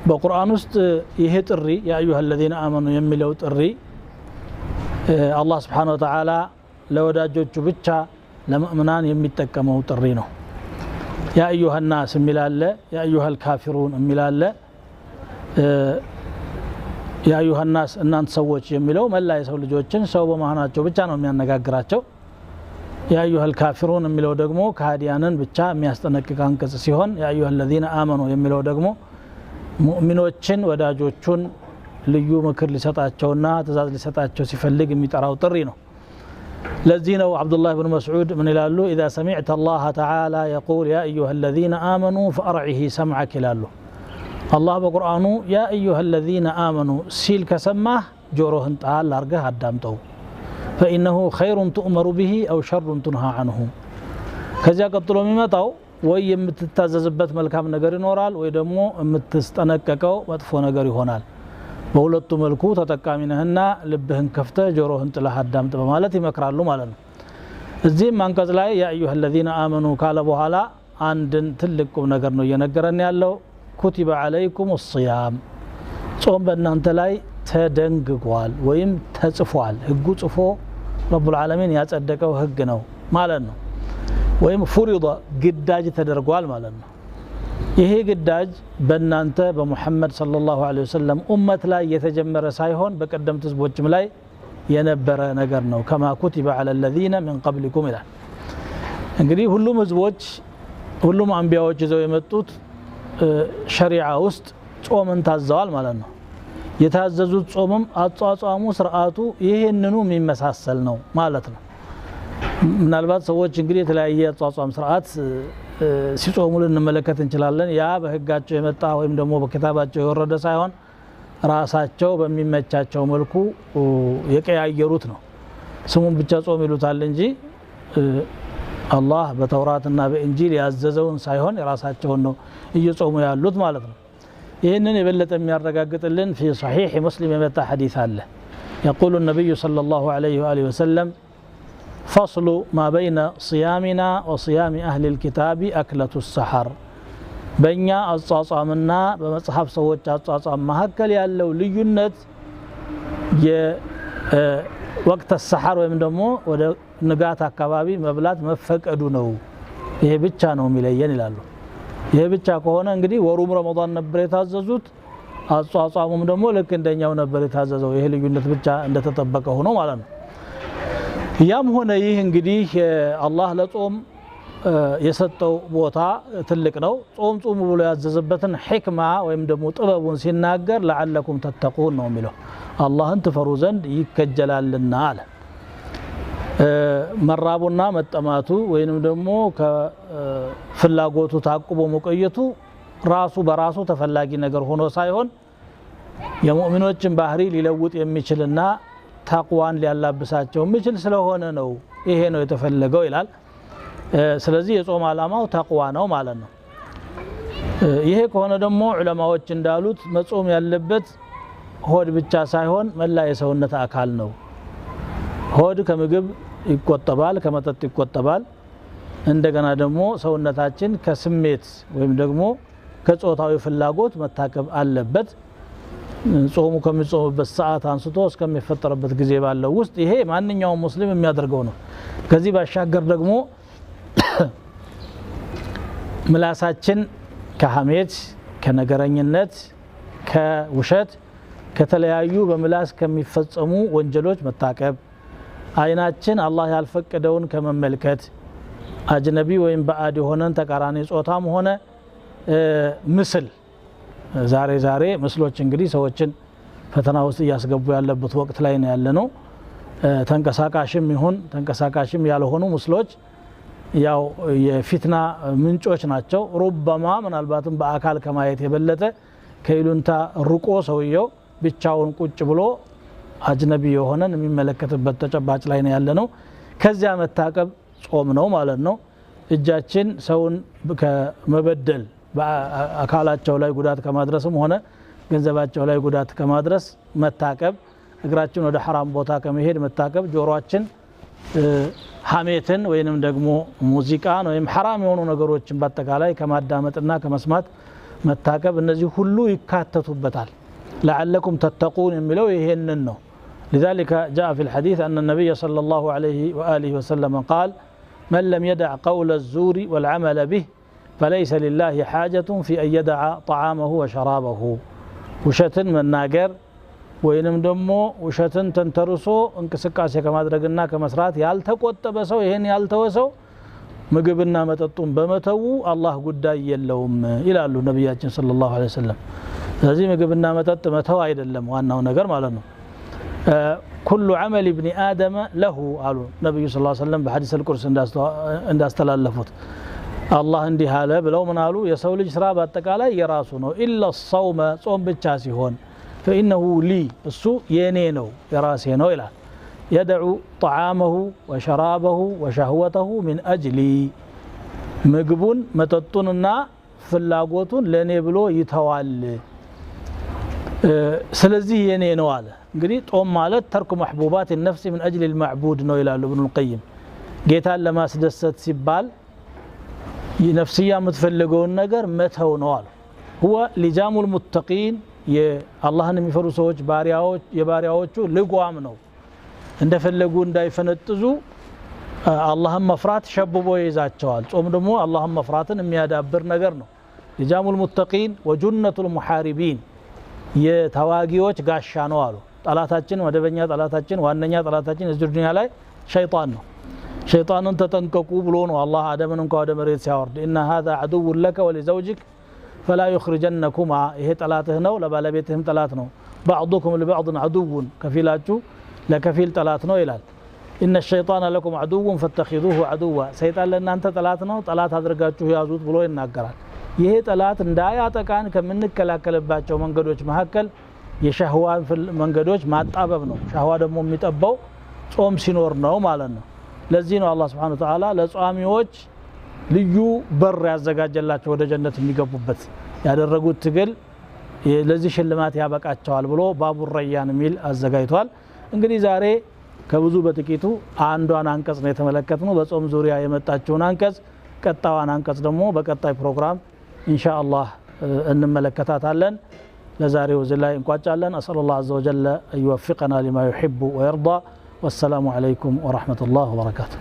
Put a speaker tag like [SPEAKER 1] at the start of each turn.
[SPEAKER 1] በቁርአን ውስጥ ይሄ ጥሪ ያ አዩሃ الذين آمنوا የሚለው ጥሪ አላህ Subhanahu Wa Ta'ala ለወዳጆቹ ብቻ ለሙእሚናን የሚጠቀመው ጥሪ ነው ያ አዩሃ الناس የሚላለ ያ አዩሃ الكافرون የሚላለ ያ አዩሃ الناس እናንተ ሰዎች የሚለው መላ የሰው ልጆችን ሰው በመሆናቸው ብቻ ነው የሚያነጋግራቸው ያ አዩሃ الكافرون የሚለው ደግሞ ከሃዲያንን ብቻ የሚያስጠነቅቅ አንቀጽ ሲሆን ያ አዩሃ الذين آمنوا የሚለው ደግሞ ሙእሚኖችን ወዳጆቹን ልዩ ምክር ሊሰጣቸውና ትእዛዝ ሊሰጣቸው ሲፈልግ የሚጠራው ጥሪ ነው ለዚህ ነው አብዱላህ ኢብኑ መስዑድ ምን ይላሉ اذا سمعت الله تعالى يقول يا ايها الذين آمنوا فارعه سمعك ይላሉ አላህ በቁርአኑ يا ايها الذين آمنوا ሲል ከሰማህ ጆሮህን ጣል አርገህ አዳምጠው فانه خير تؤمر به او شر تنهى عنه ከዚያ ቀጥሎ የሚመጣው ወይ የምትታዘዝበት መልካም ነገር ይኖራል ወይ ደግሞ የምትስጠነቀቀው መጥፎ ነገር ይሆናል በሁለቱ መልኩ ተጠቃሚ ነህና ልብህን ከፍተህ ጆሮህን ጥለህ አዳምጥ በማለት ይመክራሉ ማለት ነው እዚህም አንቀጽ ላይ ያ አዩሃ الذين آمنوا ካለ በኋላ አንድን ትልቅ ቁም ነገር ነው እየነገረን ያለው كتب عليكم الصيام ጾም በእናንተ ላይ ተደንግጓል ወይም ተጽፏል ህጉ ጽፎ ረብ العالمين ያጸደቀው ህግ ነው ማለት ነው ወይም فرض ግዳጅ ተደርጓል ማለት ነው ይሄ ግዳጅ በእናንተ በሙሐመድ ሰለላሁ ዐለይሂ ወሰለም ኡመት ላይ የተጀመረ ሳይሆን በቀደምት ህዝቦችም ላይ የነበረ ነገር ነው كما كتب على الذين من قبلكم ይላል እንግዲህ ሁሉም ህዝቦች ሁሉም አንቢያዎች ይዘው የመጡት ሸሪዓ ውስጥ ጾምን ታዘዋል ማለት ነው የታዘዙት ጾምም አጧጧሙ ስርዓቱ ይሄንኑ የሚመሳሰል ነው ማለት ነው ምናልባት ሰዎች እንግዲህ የተለያየ አጧጧም ስርዓት ሲጾሙ ልንመለከት እንችላለን ያ በህጋቸው የመጣ ወይም ደግሞ በኪታባቸው የወረደ ሳይሆን ራሳቸው በሚመቻቸው መልኩ የቀያየሩት ነው ስሙን ብቻ ጾም ይሉታል እንጂ አላህ በተውራትና በእንጂል ያዘዘውን ሳይሆን የራሳቸውን ነው እየጾሙ ያሉት ማለት ነው ይሄንን የበለጠ የሚያረጋግጥልን في صحيح مسلم የመጣ ሐዲስ አለ يقول النبي صلى الله عليه واله وسلم فصل ما بين صيامنا وصيام أهل الكتاب أكلة السحر በእኛ አጻጻምና በመጽሐፍ ሰዎች አጻጻም መካከል ያለው ልዩነት የወቅት السحر ወይም ደግሞ ወደ ንጋት አካባቢ መብላት መፈቀዱ ነው ይሄ ብቻ ነው የሚለየን ይላሉ ይሄ ብቻ ከሆነ እንግዲህ ወሩም ረመዳን ነበር የታዘዙት አጻጻሙም ደግሞ ልክ እንደኛው ነበር የታዘዘው ይሄ ልዩነት ብቻ እንደተጠበቀ ሆኖ ማለት ነው ያም ሆነ ይህ እንግዲህ አላህ ለጾም የሰጠው ቦታ ትልቅ ነው ጾም ጾም ብሎ ያዘዘበትን ህክማ ወይም ደግሞ ጥበቡን ሲናገር ለዓለኩም ተተቁን ነው የሚለው አላህን ትፈሩ ዘንድ ይከጀላልና አለ መራቡና መጠማቱ ወይንም ደግሞ ከፍላጎቱ ታቅቦ መቆየቱ ራሱ በራሱ ተፈላጊ ነገር ሆኖ ሳይሆን የሙእሚኖችን ባህሪ ሊለውጥ የሚችልና ታቅዋን ሊያላብሳቸው የሚችል ስለሆነ ነው ይሄ ነው የተፈለገው ይላል ስለዚህ የጾም ዓላማው ታቅዋ ነው ማለት ነው ይሄ ከሆነ ደግሞ ዑለማዎች እንዳሉት መጾም ያለበት ሆድ ብቻ ሳይሆን መላ የሰውነት አካል ነው ሆድ ከምግብ ይቆጠባል ከመጠጥ ይቆጠባል እንደገና ደግሞ ሰውነታችን ከስሜት ወይም ደግሞ ከጾታዊ ፍላጎት መታቀብ አለበት ጾሙ ከሚጾምበት ሰዓት አንስቶ እስከሚፈጠርበት ጊዜ ባለው ውስጥ ይሄ ማንኛውም ሙስሊም የሚያደርገው ነው ከዚህ ባሻገር ደግሞ ምላሳችን ከሐሜት ከነገረኝነት ከውሸት ከተለያዩ በምላስ ከሚፈጸሙ ወንጀሎች መታቀብ አይናችን አላህ ያልፈቀደውን ከመመልከት አጅነቢ ወይም ባዕድ የሆነን ተቃራኒ ጾታም ሆነ ምስል ዛሬ ምስሎች እንግዲህ ሰዎችን ፈተና ውስጥ ያስገቡ ያለበት ወቅት ላይ ነው ያለነው ተንቀሳቃሽም ይሁን ተንቀሳቃሽም ያልሆኑ ምስሎች ያው የፊትና ምንጮች ናቸው ሩበማ ምናልባትም በአካል ከማየት የበለጠ ከይሉንታ ሩቆ ሰውየው ብቻውን ቁጭ ብሎ አጅነቢ የሆነን የሚመለከትበት ተጨባጭ ላይ ነው ያለነው ከዚያ መታቀብ ጾም ነው ማለት ነው እጃችን ሰውን ከመበደል በአካላቸው ላይ ጉዳት ከማድረስም ሆነ ገንዘባቸው ላይ ጉዳት ከማድረስ መታቀብ እግራችን ወደ حرام ቦታ ከመሄድ መታቀብ ጆሮአችን ሐሜትን ወይንም ደግሞ ሙዚቃን ወይም حرام የሆኑ ነገሮችን በአጠቃላይ ከማዳመጥና ከመስማት መታቀብ እነዚህ ሁሉ ይካተቱበታል لعلكم تتقون የሚለው ይሄንን ነው لذلك جاء في الحديث أن النبي صلى الله عليه وآله وسلم قال من لم يدع قول الزور والعمل به فليس لله حاجة في أن يدع طعامه وشرابه ውሸትን መናገር ወይንም ደግሞ ውሸትን ተንተርሶ እንቅስቃሴ ከማድረግና ከመስራት ያልተቆጠበ ሰው ይሄን ያልተወሰው ምግብና መጠጡን በመተው አላህ ጉዳይ የለውም ይላሉ ነብያችን ሰለላሁ ዐለይሂ ወሰለም ስለዚህ ምግብና መጠጥ መተው አይደለም ዋናው ነገር ማለት ነው كل عمل ابن آدم له قالوا النبي صلى الله عليه وسلم بحديث القدس እንዳስተላለፉት አላህ እንዲህ አለ ብለው ምን አሉ የሰው ልጅ ስራ በአጠቃላይ የራሱ ነው إلا الصوم ጾም ብቻ ሲሆን فإنه لي እሱ የኔ ነው የራሴ ነው ይላል يدعو طعامه وشرابه وشهوته من أجلي ምግቡን መጠጡንና ፍላጎቱን ለኔ ብሎ ይተዋል ስለዚህ የኔ ነው አለ እንግዲህ ጾም ማለት ተርኩ محبوبات النفس من أجل المعبود ነው ይላሉ ابن القيم ጌታን ለማስደሰት ሲባል ነፍስያ የምትፈልገውን ነገር መተው ነው አለ هو لجام المتقين የአላህን የሚፈሩ ሰዎች ባሪያዎች የባሪያዎቹ ልጓም ነው እንደፈለጉ እንዳይፈነጥዙ አላህን መፍራት ሸብቦ ይዛቸዋል ጾም ደግሞ አላህን መፍራትን የሚያዳብር ነገር ነው لجام المتقين وجنة المحاربين የተዋጊዎች ጋሻ ነው አሉ ጠላታችን ወደበኛ ጠላታችን ዋነኛ ጠላታችን እዚህ ዱንያ ላይ ሸይጣን ነው ሸይጣንን ተጠንቀቁ ብሎ ነው አላህ አደምን እንኳን ወደ መሬት ሲያወርድ ان هذا عدو لك ولزوجك فلا يخرجنكما ይሄ ጠላትህ ነው ለባለቤትህም ጠላት ነው بعضكم لبعض عدو ከፊላችሁ ለከፊል ጠላት ነው ይላል ان الشيطان لكم عدو فاتخذوه عدوا ሰይጣን ለእናንተ ጠላት ነው ጠላት አድርጋችሁ ያዙት ብሎ ይናገራል ይሄ ጠላት እንዳያጠቃን ከምንከላከልባቸው መንገዶች መካከል የሸህዋን መንገዶች ማጣበብ ነው ሸህዋ ደግሞ የሚጠባው ጾም ሲኖር ነው ማለት ነው ለዚህ ነው አላህ Subhanahu Wa Ta'ala ለጿሚዎች ልዩ በር ያዘጋጀላቸው ወደ ጀነት የሚገቡበት ያደረጉት ትግል ለዚህ ሽልማት ያበቃቸዋል ብሎ ባቡ ረያን ሚል አዘጋጅቷል እንግዲህ ዛሬ ከብዙ በጥቂቱ አንዷን አንቀጽ ነው የተመለከትነው በጾም ዙሪያ የመጣችውን አንቀጽ ቀጣዋን አንቀጽ ደግሞ በቀጣይ ፕሮግራም ኢንሻአላህ እንመለከታታለን ለዛሬው እዚህ ላይ እንቋጫለን أسأل الله عز وجل أن يوفقنا لما يحب ويرضى والسلام عليكم ورحمة الله وبركاته